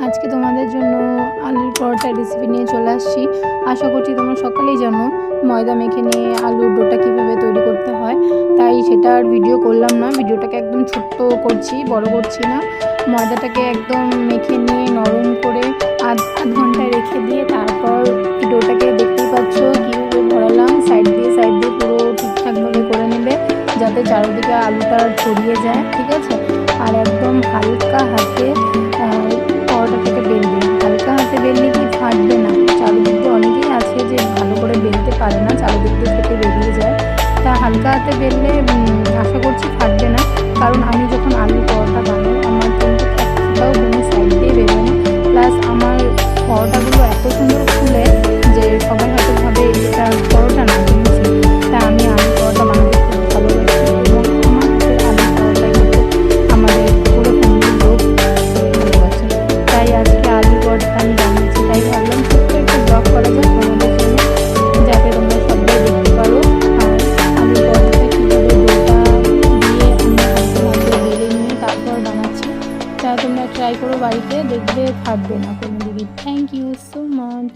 আজকে তোমাদের জন্য আলুর পরোটা রেসিপি নিয়ে চলে আসছি। আশা করছি তোমরা সকালেই জানো ময়দা মেখে নিয়ে আলুর ডোটা কীভাবে তৈরি করতে হয়, তাই সেটার ভিডিও করলাম না। ভিডিওটাকে একদম ছোট্ট করছি, বড় করছি না। ময়দাটাকে একদম মেখে নিয়ে নরম করে আধ ঘন্টায় রেখে দিয়ে তারপর ডোটাকে দেখতেই পাচ্ছ কীভাবে ভরালাম। সাইড দিয়ে পুরো ঠিকঠাকভাবে করে নেবে যাতে চারিদিকে আলুটা ছড়িয়ে যায়, ঠিক আছে। আর একদম হালকা হাতে পরোটাটাকে বেলবে। হালকা হাতে বেললে কি ফাটবে না। চারিদিক দিয়ে অনেকেই আছে যে ভালো করে বেলতে পারে না, চারিদিক দিয়ে থেকে বেরিয়ে যায়। তা হালকা হাতে বেললে আশা করছি ফাটবে না, কারণ আমি যখন আলুর পরোটা বানাই আমার কিন্তু একটাও কোনো সাইড দিয়ে বেরোয় না। প্লাস আমার পরোটাগুলো এত সুন্দর ফুলে যে সবাই হয়তো ভাবে এটা পরোটা না, বুঝছি। তা আমি আলুর পরোটা বানাতে খুব ভালোবাসি এবং আমার হাতের আলুর পরোটাই হচ্ছে আমাদের পুরো ফ্যামিলির লোক ভালোবাসে। তাই আজকে আলুর পরোটা আমি বানিয়েছি, তাই ভাবলাম ছোট্ট একটু ব্লগ করা যায় তোমাদের জন্য, যাতে তোমরা সবাই দেখতে পারো। আর আলুর পরোটাটা কীভাবে ডোটা দিয়ে আমি হালকা হাতে বেলে নিয়ে তারপর বানাচ্ছি, তা তোমরা ট্রাই করো বাড়িতে, দেখবে ফাটবে না কোনো দিকে। Thank you so much.